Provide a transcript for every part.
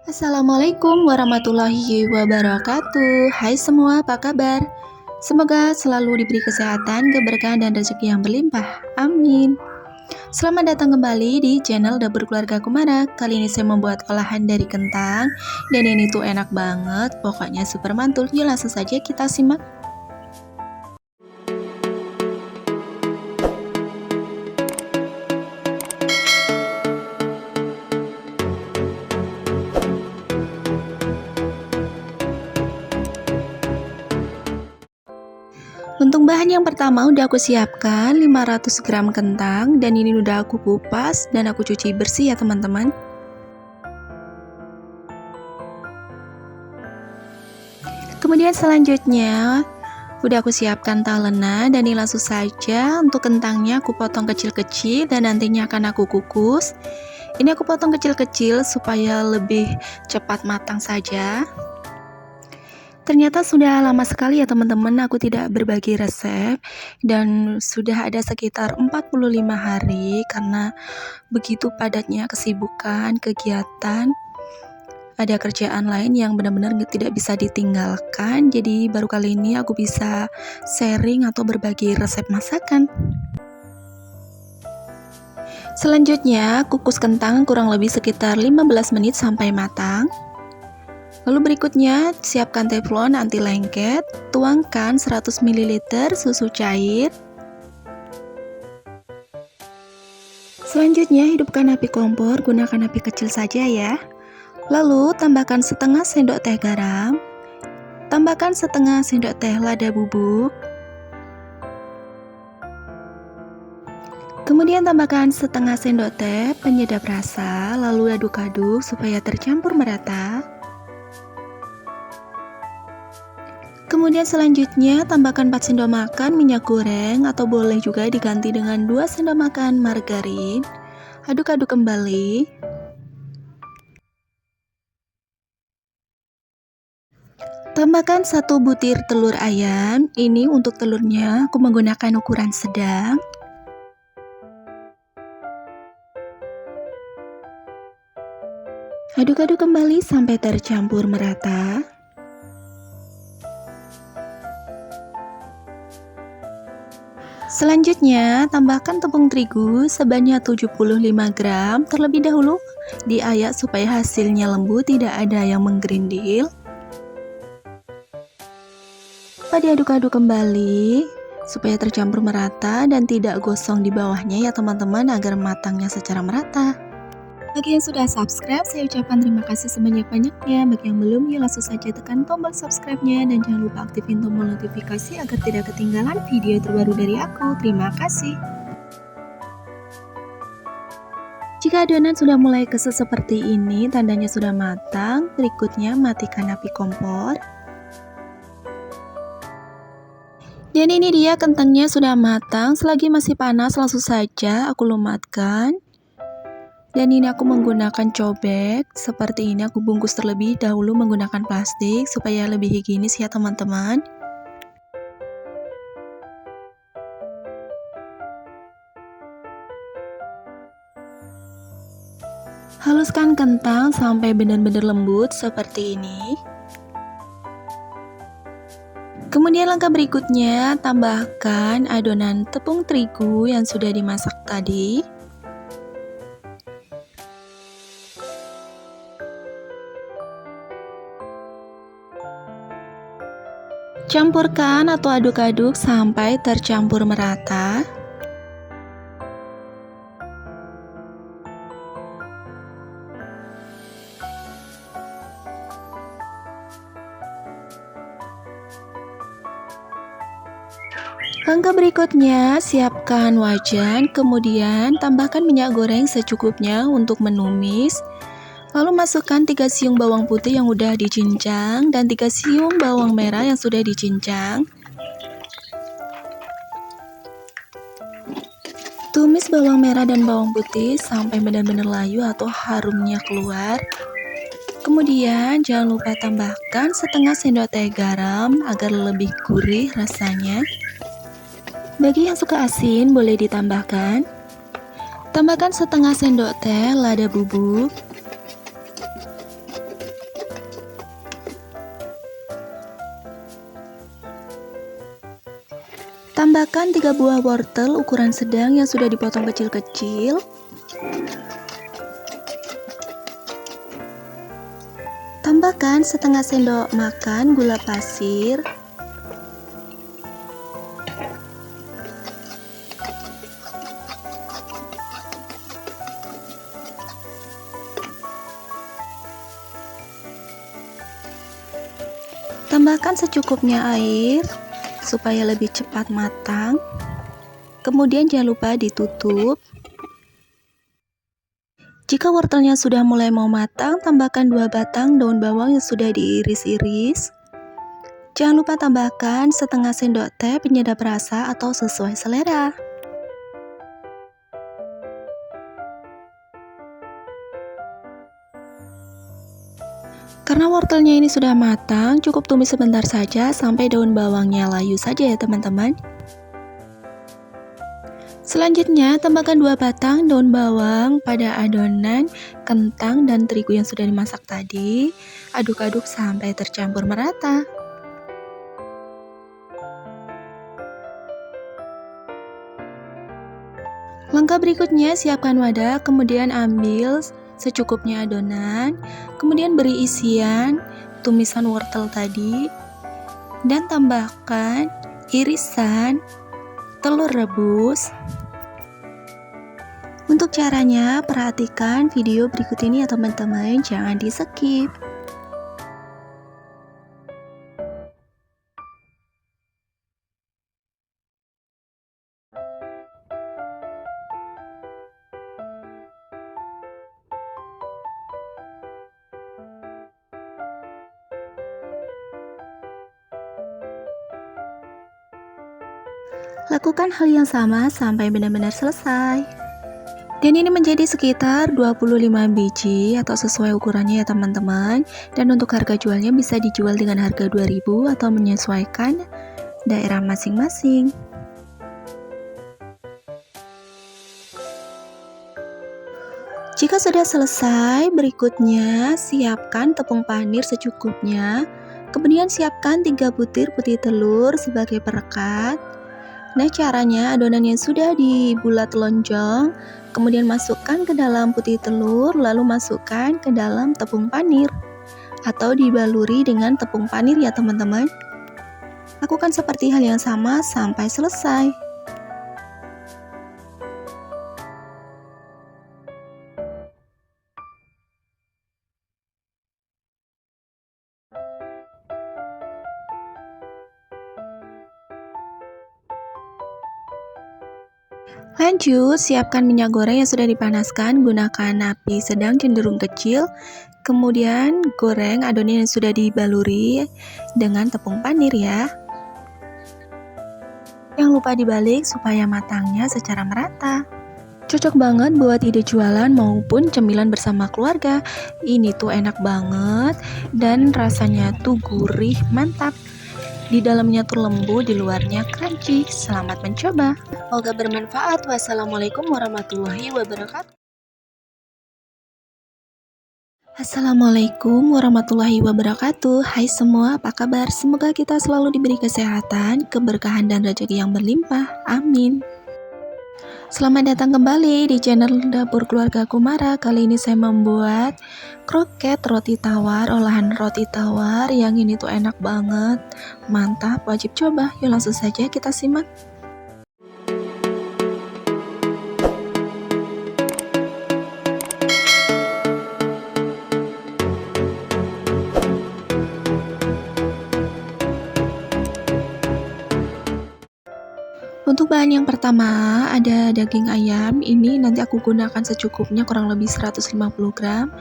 Assalamualaikum warahmatullahi wabarakatuh. Hai semua, apa kabar? Semoga selalu diberi kesehatan, keberkahan, dan rezeki yang berlimpah. Amin. Selamat datang kembali di channel Dapur Keluarga Kumara. Kali ini saya membuat olahan dari kentang, dan ini tuh enak banget. Pokoknya super mantul. Yuk langsung saja kita simak. Untuk bahan yang pertama udah aku siapkan 500 gram kentang, dan ini udah aku kupas dan aku cuci bersih ya teman-teman. Kemudian selanjutnya udah aku siapkan talena, dan ini langsung saja untuk kentangnya aku potong kecil-kecil dan nantinya akan aku kukus. Ini aku potong kecil-kecil supaya lebih cepat matang saja. Ternyata sudah lama sekali ya teman-teman aku tidak berbagi resep, dan sudah ada sekitar 45 hari karena begitu padatnya kesibukan, kegiatan, ada kerjaan lain yang benar-benar tidak bisa ditinggalkan. Jadi baru kali ini aku bisa sharing atau berbagi resep masakan. Selanjutnya kukus kentang kurang lebih sekitar 15 menit sampai matang. Lalu berikutnya, siapkan teflon anti lengket, tuangkan 100 ml susu cair. Selanjutnya, hidupkan api kompor, gunakan api kecil saja ya. Lalu, tambahkan setengah sendok teh garam, tambahkan setengah sendok teh lada bubuk, kemudian tambahkan setengah sendok teh penyedap rasa, lalu aduk-aduk supaya tercampur merata. Kemudian selanjutnya tambahkan 4 sendok makan minyak goreng atau boleh juga diganti dengan 2 sendok makan margarin. Aduk-aduk kembali. Tambahkan 1 butir telur ayam. Ini untuk telurnya aku menggunakan ukuran sedang. Aduk-aduk kembali sampai tercampur merata. Selanjutnya, tambahkan tepung terigu sebanyak 75 gram terlebih dahulu diayak supaya hasilnya lembut, tidak ada yang menggerindil. Diaduk-aduk kembali supaya tercampur merata dan tidak gosong di bawahnya ya teman-teman, agar matangnya secara merata. Bagi yang sudah subscribe, saya ucapkan terima kasih sebanyak-banyaknya. Bagi yang belum, yuk langsung saja tekan tombol subscribe-nya dan jangan lupa aktifin tombol notifikasi agar tidak ketinggalan video terbaru dari aku. Terima kasih. Jika adonan sudah mulai keset seperti ini, tandanya sudah matang. Berikutnya, matikan api kompor. Dan ini dia kentangnya sudah matang. Selagi masih panas, langsung saja aku lumatkan. Dan ini aku menggunakan cobek seperti ini, aku bungkus terlebih dahulu menggunakan plastik supaya lebih higienis ya teman-teman. Haluskan kentang sampai benar-benar lembut seperti ini. Kemudian langkah berikutnya, tambahkan adonan tepung terigu yang sudah dimasak tadi. Campurkan atau aduk-aduk sampai tercampur merata. Langkah berikutnya, siapkan wajan, kemudian tambahkan minyak goreng secukupnya untuk menumis. Lalu masukkan 3 siung bawang putih yang sudah dicincang dan 3 siung bawang merah yang sudah dicincang. Tumis bawang merah dan bawang putih sampai benar-benar layu atau harumnya keluar. Kemudian jangan lupa tambahkan setengah sendok teh garam agar lebih gurih rasanya. Bagi yang suka asin boleh ditambahkan. Tambahkan setengah sendok teh lada bubuk. Tambahkan 3 buah wortel ukuran sedang yang sudah dipotong kecil-kecil. Tambahkan setengah sendok makan gula pasir. Tambahkan secukupnya air supaya lebih cepat matang. Kemudian jangan lupa ditutup. Jika wortelnya sudah mulai mau matang, tambahkan 2 batang daun bawang yang sudah diiris-iris. Jangan lupa tambahkan setengah sendok teh penyedap rasa atau sesuai selera. Karena wortelnya ini sudah matang, cukup tumis sebentar saja sampai daun bawangnya layu saja ya teman-teman. Selanjutnya, tambahkan 2 batang daun bawang pada adonan kentang dan terigu yang sudah dimasak tadi. Aduk-aduk sampai tercampur merata. Langkah berikutnya, siapkan wadah, kemudian ambil secukupnya adonan, kemudian beri isian tumisan wortel tadi, dan tambahkan irisan telur rebus. Untuk caranya, perhatikan video berikut ini ya teman-teman, jangan di skip. Lakukan hal yang sama sampai benar-benar selesai. Dan ini menjadi sekitar 25 biji atau sesuai ukurannya ya teman-teman. Dan untuk harga jualnya bisa dijual dengan harga 2.000 atau menyesuaikan daerah masing-masing. Jika sudah selesai, berikutnya siapkan tepung panir secukupnya. Kemudian siapkan 3 butir putih telur sebagai perekat. Nah, caranya adonan yang sudah dibulat lonjong, kemudian masukkan ke dalam putih telur, lalu masukkan ke dalam tepung panir atau dibaluri dengan tepung panir ya teman-teman. Lakukan seperti hal yang sama sampai selesai. Lanjut, siapkan minyak goreng yang sudah dipanaskan, gunakan api sedang cenderung kecil. Kemudian goreng adonan yang sudah dibaluri dengan tepung panir ya. Jangan lupa dibalik supaya matangnya secara merata. Cocok banget buat ide jualan maupun cemilan bersama keluarga. Ini tuh enak banget dan rasanya tuh gurih, mantap. Di dalamnya tuh lembut, di luarnya crunchy. Selamat mencoba. Semoga bermanfaat. Wassalamualaikum warahmatullahi wabarakatuh. Assalamualaikum warahmatullahi wabarakatuh. Hai semua, apa kabar? Semoga kita selalu diberi kesehatan, keberkahan dan rezeki yang berlimpah. Amin. Selamat datang kembali di channel Dapur Keluarga Kumara. Kali ini saya membuat kroket roti tawar, olahan roti tawar yang ini tuh enak banget. Mantap, wajib coba. Yuk langsung saja kita simak. Untuk bahan yang pertama ada daging ayam, ini nanti aku gunakan secukupnya kurang lebih 150 gram.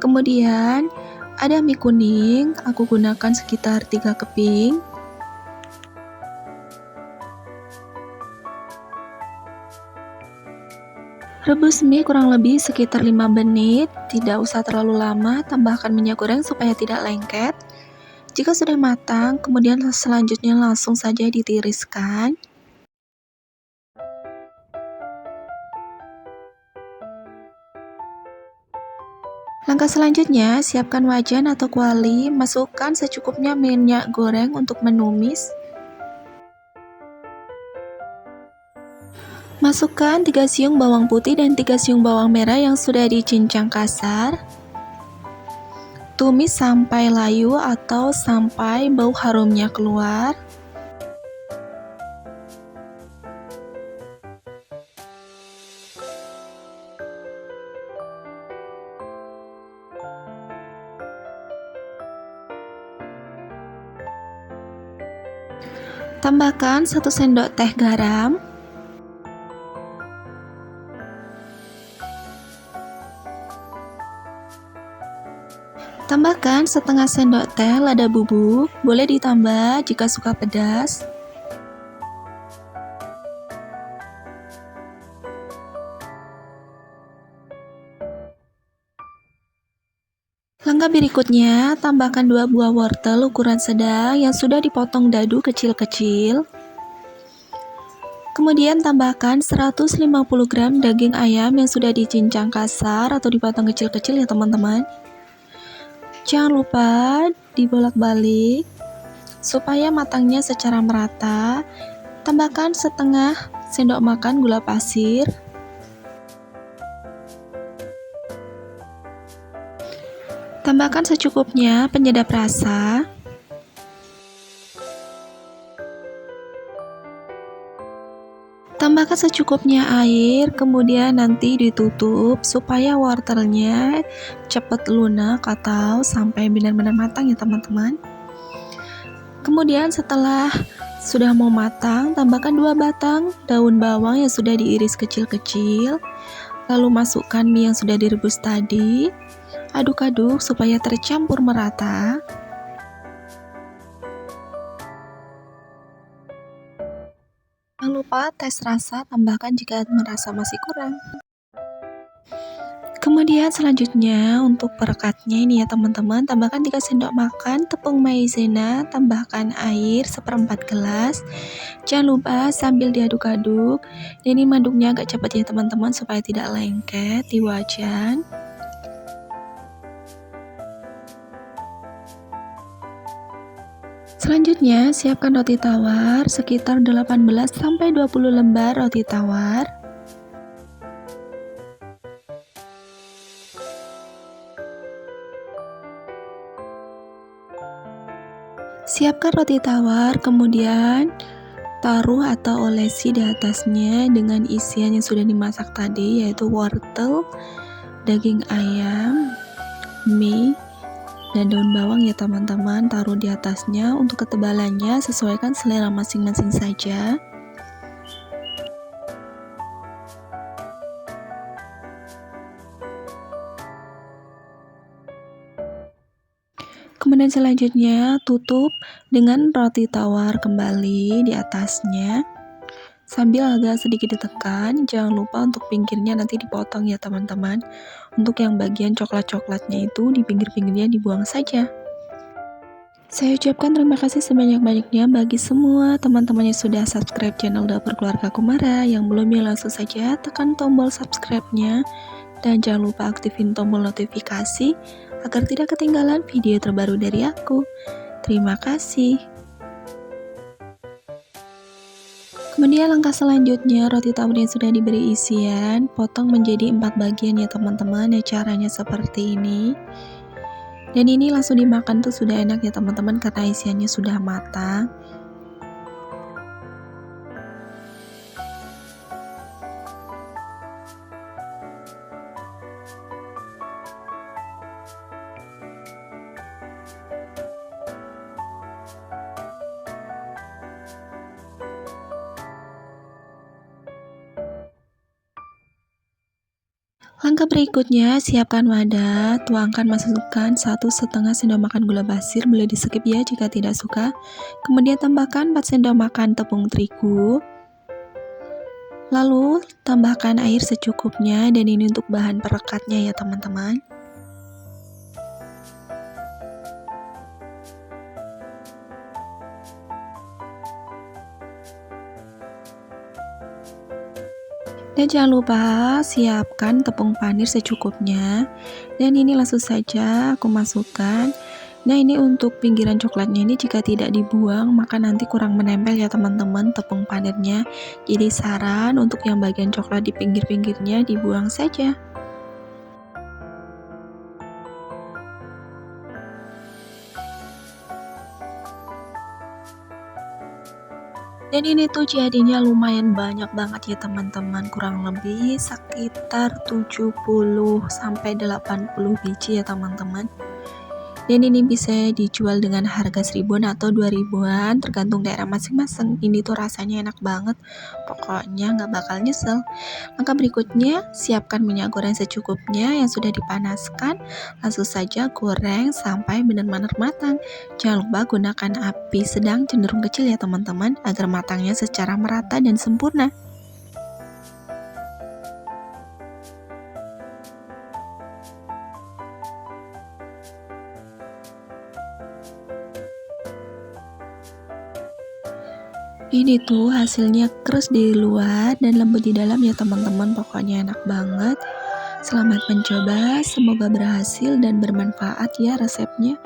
Kemudian ada mie kuning, aku gunakan sekitar 3 keping. Rebus mie kurang lebih sekitar 5 menit, tidak usah terlalu lama, tambahkan minyak goreng supaya tidak lengket. Jika sudah matang, kemudian selanjutnya langsung saja ditiriskan. Langkah selanjutnya, siapkan wajan atau kuali, masukkan secukupnya minyak goreng untuk menumis. Masukkan 3 siung bawang putih dan 3 siung bawang merah yang sudah dicincang kasar. Tumis sampai layu atau sampai bau harumnya keluar. Tambahkan 1 sendok teh garam. Tambahkan setengah sendok teh lada bubuk, boleh ditambah jika suka pedas. Langkah berikutnya, tambahkan 2 buah wortel ukuran sedang yang sudah dipotong dadu kecil-kecil. Kemudian tambahkan 150 gram daging ayam yang sudah dicincang kasar atau dipotong kecil-kecil ya teman-teman. Jangan lupa dibolak-balik supaya matangnya secara merata. Tambahkan setengah sendok makan gula pasir. Tambahkan secukupnya penyedap rasa. Tambahkan secukupnya air, kemudian nanti ditutup supaya wortelnya cepat lunak atau sampai benar-benar matang ya teman-teman. Kemudian setelah sudah mau matang, tambahkan 2 batang daun bawang yang sudah diiris kecil-kecil. Lalu masukkan mie yang sudah direbus tadi. Aduk-aduk supaya tercampur merata. Jangan lupa tes rasa, tambahkan jika merasa masih kurang. Kemudian selanjutnya untuk perekatnya ini ya teman-teman, tambahkan 3 sendok makan tepung maizena, tambahkan air 1/4 gelas. Jangan lupa sambil diaduk-aduk. Ini aduknya agak cepat ya teman-teman supaya tidak lengket di wajan. Selanjutnya, siapkan roti tawar sekitar 18-20 lembar roti tawar. Siapkan roti tawar, kemudian taruh atau olesi di atasnya dengan isian yang sudah dimasak tadi, yaitu wortel, daging ayam, mie, dan daun bawang ya teman-teman. Taruh di atasnya. Untuk ketebalannya sesuaikan selera masing-masing saja. Kemudian selanjutnya tutup dengan roti tawar kembali di atasnya sambil agak sedikit ditekan. Jangan lupa untuk pinggirnya nanti dipotong ya teman-teman. Untuk yang bagian coklat-coklatnya itu di pinggir-pinggirnya dibuang saja. Saya ucapkan terima kasih sebanyak-banyaknya bagi semua teman-teman yang sudah subscribe channel Dapur Keluarga Kumara. Yang belum ya langsung saja tekan tombol subscribe-nya. Dan jangan lupa aktifin tombol notifikasi agar tidak ketinggalan video terbaru dari aku. Terima kasih. Kemudian langkah selanjutnya, roti tawar yang sudah diberi isian, potong menjadi 4 bagian ya teman-teman. Ya caranya seperti ini. Dan ini langsung dimakan tuh sudah enak ya teman-teman karena isiannya sudah matang. Langkah berikutnya, siapkan wadah, tuangkan masukkan 1,5 sendok makan gula pasir, boleh di skip ya jika tidak suka. Kemudian tambahkan 4 sendok makan tepung terigu. Lalu tambahkan air secukupnya, dan ini untuk bahan perekatnya ya teman-teman. Dan jangan lupa siapkan tepung panir secukupnya. Dan ini langsung saja aku masukkan. Nah, ini untuk pinggiran coklatnya ini jika tidak dibuang maka nanti kurang menempel ya teman-teman tepung panirnya. Jadi saran untuk yang bagian coklat di pinggir-pinggirnya dibuang saja. Dan ini tuh jadinya lumayan banyak banget ya teman-teman, kurang lebih sekitar 70 sampai 80 biji ya teman-teman. Dan ini bisa dijual dengan harga 1000-an atau 2000-an tergantung daerah masing-masing. Ini tuh rasanya enak banget, pokoknya nggak bakal nyesel. Langkah berikutnya, siapkan minyak goreng secukupnya yang sudah dipanaskan. Langsung saja goreng sampai benar-benar matang. Jangan lupa gunakan api sedang cenderung kecil ya teman-teman, agar matangnya secara merata dan sempurna. Ini tuh hasilnya keras di luar dan lembut di dalam ya teman-teman, pokoknya enak banget. Selamat mencoba, semoga berhasil dan bermanfaat ya resepnya.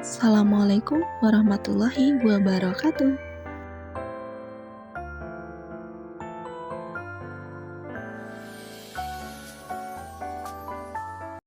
Assalamualaikum warahmatullahi wabarakatuh.